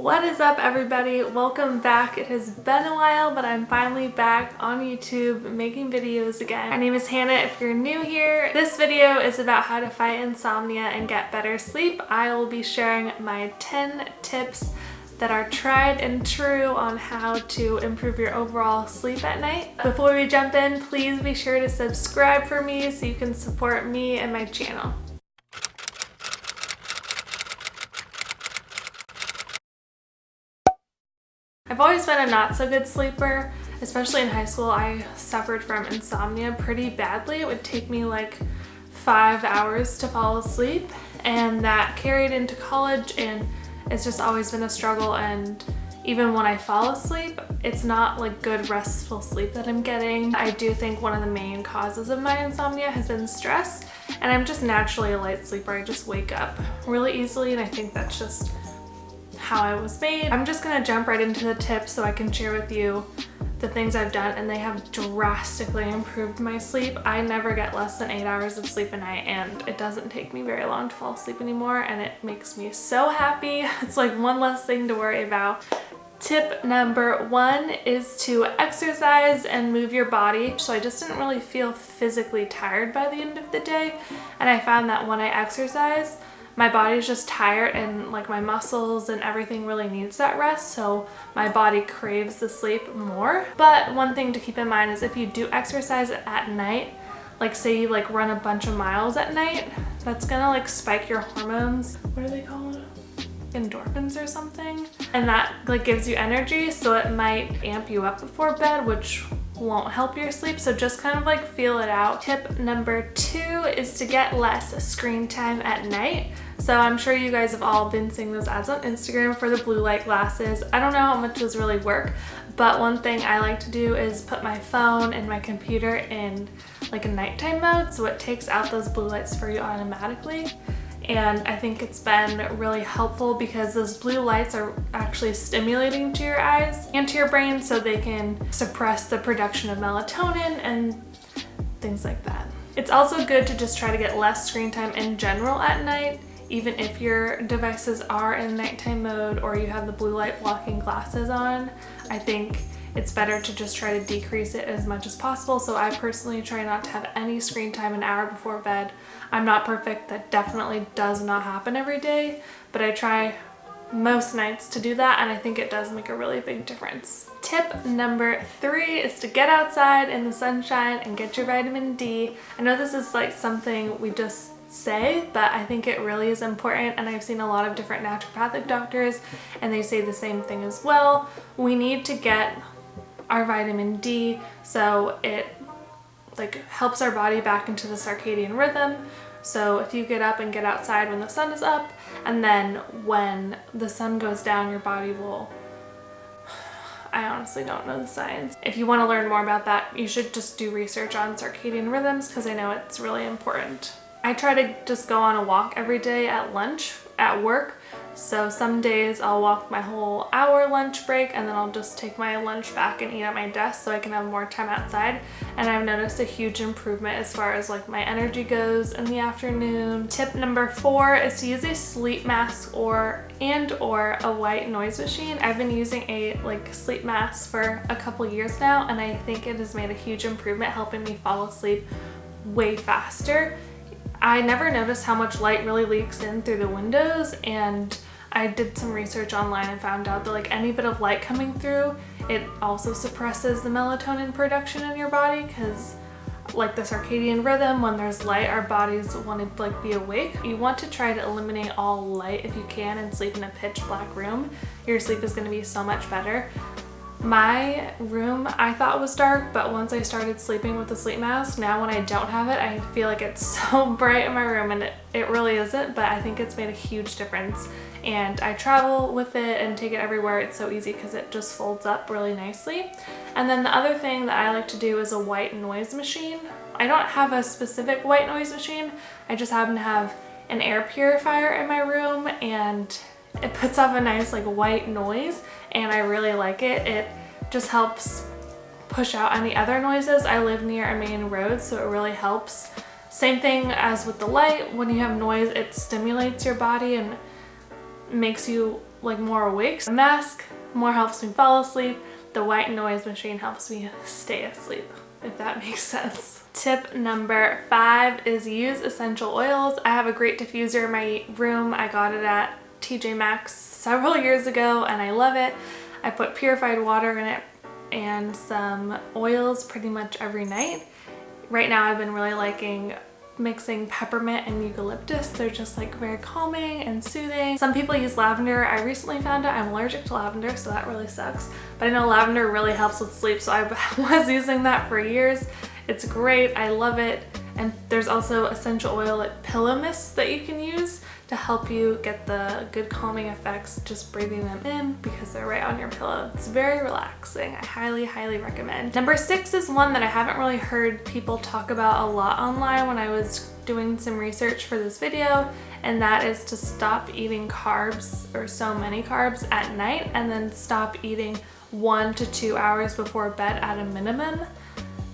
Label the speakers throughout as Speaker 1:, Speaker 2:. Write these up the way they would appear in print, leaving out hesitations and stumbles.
Speaker 1: What is up, everybody? Welcome back. It has been a while, but I'm finally back on YouTube making videos again. My name is Hannah. If you're new here, this video is about how to fight insomnia and get better sleep. I will be sharing my 10 tips that are tried and true on how to improve your overall sleep at night. Before we jump in, please be sure to subscribe for me so you can support me and my channel. I've always been a not so good sleeper, especially in high school. I suffered from insomnia pretty badly. It would take me like 5 hours to fall asleep, and that carried into college, and it's just always been a struggle. And even when I fall asleep, it's not like good restful sleep that I'm getting. I do think one of the main causes of my insomnia has been stress, and I'm just naturally a light sleeper. I just wake up really easily, and I think that's just how I was made. I'm just gonna jump right into the tips so I can share with you the things I've done, and they have drastically improved my sleep. I never get less than 8 hours of sleep a night, and it doesn't take me very long to fall asleep anymore, and it makes me so happy. It's like one less thing to worry about. Tip number 1 is to exercise and move your body. So I just didn't really feel physically tired by the end of the day, and I found that when I exercise, my body's just tired, and like my muscles and everything really needs that rest, so my body craves the sleep more. But one thing to keep in mind is if you do exercise at night, like say you like run a bunch of miles at night, that's gonna like spike your hormones. What do they call it? Endorphins or something, and that like gives you energy, so it might amp you up before bed, which won't help your sleep. So just kind of like feel it out. Tip number 2 is to get less screen time at night. So I'm sure you guys have all been seeing those ads on Instagram for the blue light glasses. I don't know how much those really work, but one thing I like to do is put my phone and my computer in like a nighttime mode, so it takes out those blue lights for you automatically. And I think it's been really helpful because those blue lights are actually stimulating to your eyes and to your brain, so they can suppress the production of melatonin and things like that. It's also good to just try to get less screen time in general at night, even if your devices are in nighttime mode or you have the blue light blocking glasses on. I think it's better to just try to decrease it as much as possible. So I personally try not to have any screen time an hour before bed. I'm not perfect. That definitely does not happen every day, but I try most nights to do that, and I think it does make a really big difference. Tip number 3 is to get outside in the sunshine and get your vitamin D. I know this is like something we just say, but I think it really is important, and I've seen a lot of different naturopathic doctors and they say the same thing as well. We need to get our vitamin D, so it like helps our body back into the circadian rhythm. So if you get up and get outside when the sun is up, and then when the sun goes down, your body will, I honestly don't know the science. If you want to learn more about that, you should just do research on circadian rhythms, because I know it's really important. I try to just go on a walk every day at lunch at work. So some days I'll walk my whole hour lunch break, and then I'll just take my lunch back and eat at my desk so I can have more time outside. And I've noticed a huge improvement as far as like my energy goes in the afternoon. Tip number 4 is to use a sleep mask or a white noise machine. I've been using a like sleep mask for a couple years now, and I think it has made a huge improvement, helping me fall asleep way faster. I never noticed how much light really leaks in through the windows, and I did some research online and found out that like any bit of light coming through, it also suppresses the melatonin production in your body, because like the circadian rhythm, when there's light, our bodies want to like be awake. You want to try to eliminate all light if you can and sleep in a pitch black room. Your sleep is going to be so much better. My room I thought was dark, but once I started sleeping with the sleep mask, now when I don't have it, I feel like it's so bright in my room, and it really isn't, but I think it's made a huge difference. And I travel with it and take it everywhere. It's so easy because it just folds up really nicely. And then the other thing that I like to do is a white noise machine. I don't have a specific white noise machine. I just happen to have an air purifier in my room, and it puts off a nice like white noise, and I really like it. It just helps push out any other noises. I live near a main road, so it really helps. Same thing as with the light. When you have noise, it stimulates your body and makes you like more awake. The mask more helps me fall asleep. The white noise machine helps me stay asleep, if that makes sense. Tip number 5 is use essential oils. I have a great diffuser in my room. I got it at TJ Maxx several years ago and I love it. I put purified water in it and some oils pretty much every night. Right now I've been really liking mixing peppermint and eucalyptus. They're just like very calming and soothing. Some people use lavender. I recently found out I'm allergic to lavender, so that really sucks. But I know lavender really helps with sleep, so I was using that for years. It's great. I love it. And there's also essential oil like pillow mist that you can use to help you get the good calming effects just breathing them in because they're right on your pillow. It's very relaxing. I highly, highly recommend. Number 6 is one that I haven't really heard people talk about a lot online when I was doing some research for this video, and that is to stop eating carbs or so many carbs at night and then stop eating 1 to 2 hours before bed at a minimum.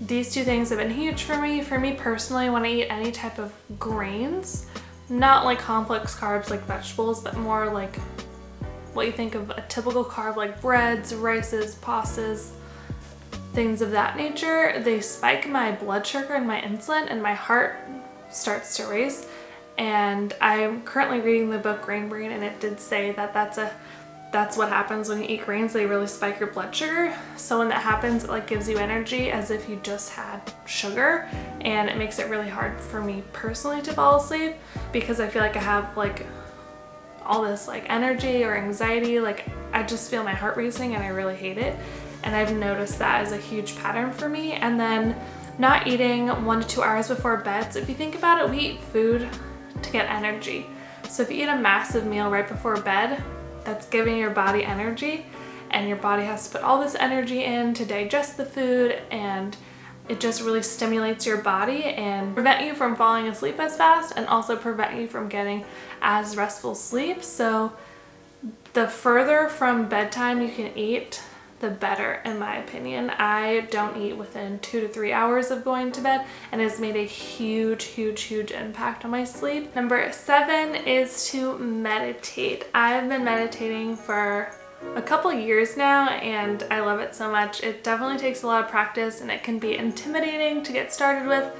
Speaker 1: These two things have been huge for me. For me personally, when I eat any type of grains, not like complex carbs like vegetables, but more like what you think of a typical carb like breads, rices, pastas, things of that nature, they spike my blood sugar and my insulin and my heart starts to race. And I'm currently reading the book Grain Brain, and it did say that that's what happens when you eat grains. They really spike your blood sugar. So when that happens, it like gives you energy as if you just had sugar, and it makes it really hard for me personally to fall asleep because I feel like I have like all this like energy or anxiety. Like I just feel my heart racing and I really hate it. And I've noticed that as a huge pattern for me. And then not eating 1 to 2 hours before bed. So if you think about it, we eat food to get energy. So if you eat a massive meal right before bed, that's giving your body energy, and your body has to put all this energy in to digest the food, and it just really stimulates your body and prevent you from falling asleep as fast and also prevent you from getting as restful sleep. So the further from bedtime you can eat, the better in my opinion. I don't eat within 2 to 3 hours of going to bed, and it's made a huge, huge, huge impact on my sleep. Number 7 is to meditate. I've been meditating for a couple years now and I love it so much. It definitely takes a lot of practice and it can be intimidating to get started with,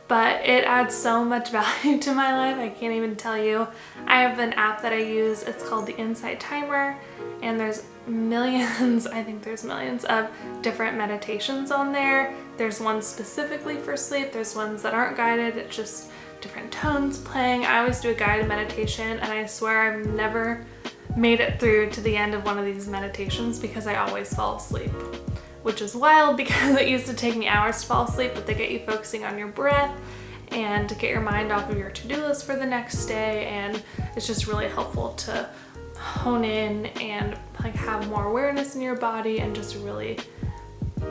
Speaker 1: but it adds so much value to my life. I can't even tell you. I have an app that I use. It's called the Insight Timer, and there's millions, I think there's millions of different meditations on there. There's ones specifically for sleep. There's ones that aren't guided. It's just different tones playing. I always do a guided meditation, and I swear I've never made it through to the end of one of these meditations because I always fall asleep, which is wild because it used to take me hours to fall asleep, but they get you focusing on your breath and to get your mind off of your to-do list for the next day, and it's just really helpful to hone in and like have more awareness in your body and just really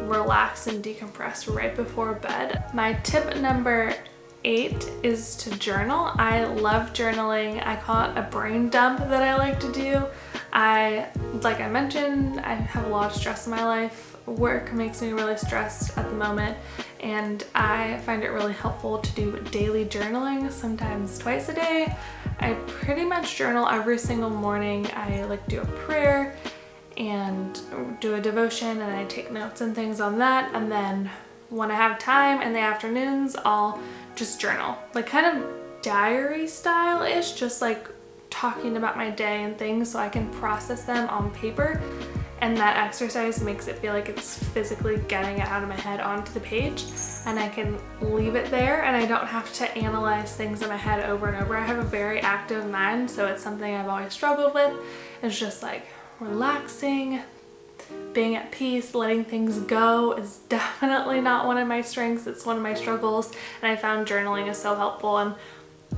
Speaker 1: relax and decompress right before bed. My tip number 8 is to journal. I love journaling. I call it a brain dump that I like to do. Like I mentioned, I have a lot of stress in my life. Work makes me really stressed at the moment, and I find it really helpful to do daily journaling, sometimes twice a day. I pretty much journal every single morning. I like do a prayer and do a devotion, and I take notes and things on that, and then when I have time in the afternoons, I'll just journal, like kind of diary style-ish, just like talking about my day and things so I can process them on paper. And that exercise makes it feel like it's physically getting it out of my head onto the page, and I can leave it there and I don't have to analyze things in my head over and over. I have a very active mind, so it's something I've always struggled with. It's just like relaxing, being at peace, letting things go is definitely not one of my strengths. It's one of my struggles, and I found journaling is so helpful. And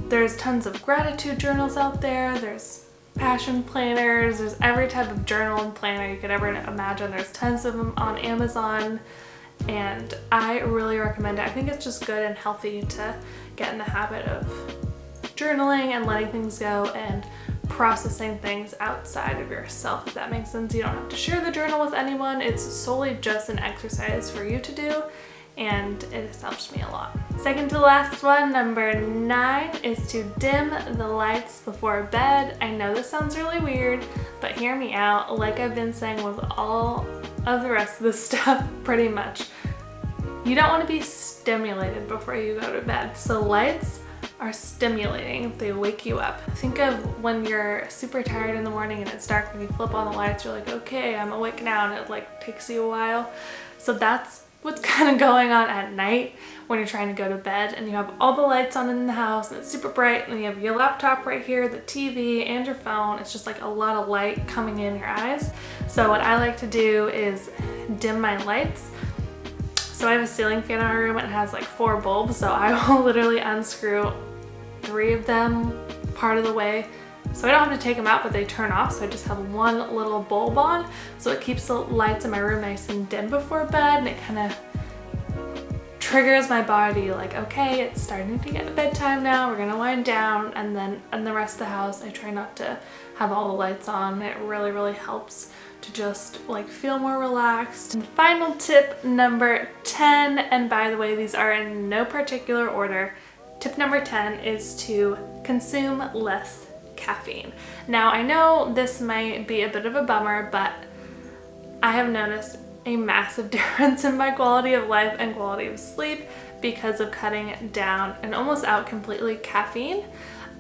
Speaker 1: there's tons of gratitude journals out there. There's passion planners. There's every type of journal and planner you could ever imagine. There's tons of them on Amazon, and I really recommend it. I think it's just good and healthy to get in the habit of journaling and letting things go and processing things outside of yourself, if that makes sense. You don't have to share the journal with anyone. It's solely just an exercise for you to do, and it has helped me a lot. Second to last one, number 9, is to dim the lights before bed. I know this sounds really weird, but hear me out. Like I've been saying with all of the rest of this stuff, pretty much, you don't want to be stimulated before you go to bed. So lights are stimulating. They wake you up. Think of when you're super tired in the morning and it's dark and you flip on the lights, you're like, okay, I'm awake now, and it like takes you a while. So that's what's kind of going on at night when you're trying to go to bed and you have all the lights on in the house and it's super bright and you have your laptop right here, the TV, and your phone. It's just like a lot of light coming in your eyes. So what I like to do is dim my lights. So I have a ceiling fan in my room and it has like 4 bulbs, so I will literally unscrew 3 of them part of the way. So I don't have to take them out, but they turn off, so I just have one little bulb on. So it keeps the lights in my room nice and dim before bed, and it kind of triggers my body like, okay, it's starting to get bedtime now, we're gonna wind down. And then in the rest of the house, I try not to have all the lights on. It really, really helps to just like feel more relaxed. And final tip number 10, and by the way, these are in no particular order. Tip number 10 is to consume less caffeine. Now I know this might be a bit of a bummer, but I have noticed a massive difference in my quality of life and quality of sleep because of cutting down and almost out completely caffeine.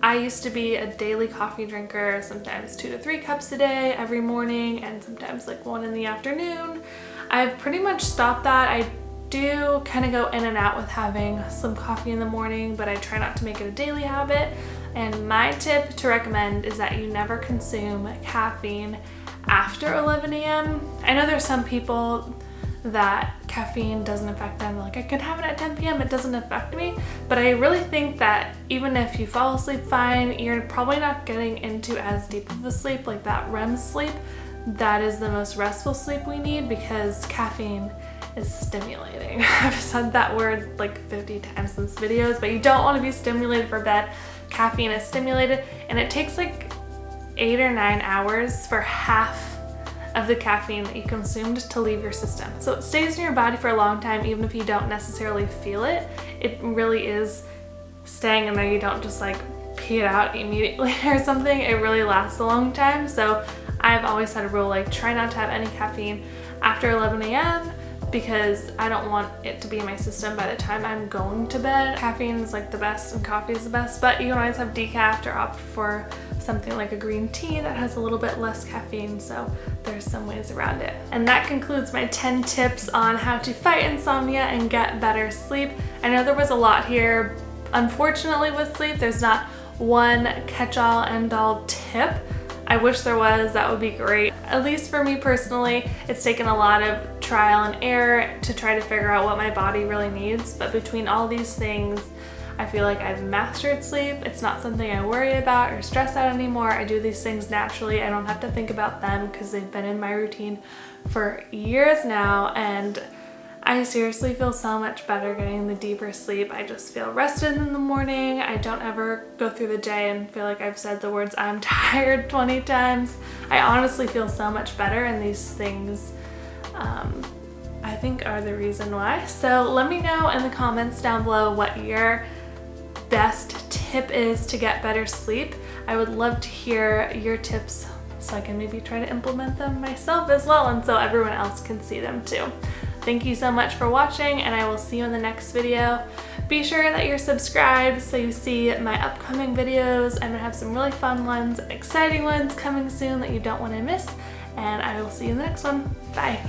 Speaker 1: I used to be a daily coffee drinker, sometimes 2 to 3 cups a day every morning, and sometimes like 1 in the afternoon. I've pretty much stopped that. I do kind of go in and out with having some coffee in the morning, but I try not to make it a daily habit. And my tip to recommend is that you never consume caffeine after 11 a.m. I know there's some people that caffeine doesn't affect them. Like, I can have it at 10 p.m. it doesn't affect me. But I really think that even if you fall asleep fine, you're probably not getting into as deep of a sleep, like that REM sleep. That is the most restful sleep we need, because caffeine is stimulating. I've said that word like 50 times in this videos, but you don't want to be stimulated for bed. Caffeine is stimulated, and it takes like 8 or 9 hours for half of the caffeine that you consumed to leave your system. So it stays in your body for a long time, even if you don't necessarily feel it. It really is staying in there. You don't just like pee it out immediately or something. It really lasts a long time. So I've always had a rule, like, try not to have any caffeine after 11 a.m. because I don't want it to be in my system by the time I'm going to bed. Caffeine is like the best and coffee is the best, but you can always have decaf or opt for something like a green tea that has a little bit less caffeine, so there's some ways around it. And that concludes my 10 tips on how to fight insomnia and get better sleep. I know there was a lot here. Unfortunately with sleep, there's not one catch-all end-all tip. I wish there was, that would be great. At least for me personally, it's taken a lot of trial and error to try to figure out what my body really needs. But between all these things, I feel like I've mastered sleep. It's not something I worry about or stress out anymore. I do these things naturally. I don't have to think about them because they've been in my routine for years now, and I seriously feel so much better getting the deeper sleep. I just feel rested in the morning. I don't ever go through the day and feel like I've said the words "I'm tired" 20 times. I honestly feel so much better, and these things I think are the reason why. So let me know in the comments down below what your best tip is to get better sleep. I would love to hear your tips so I can maybe try to implement them myself as well, and so everyone else can see them too. Thank you so much for watching, and I will see you in the next video. Be sure that you're subscribed so you see my upcoming videos. I'm gonna have some really fun ones, exciting ones coming soon that you don't want to miss, and I will see you in the next one. Bye.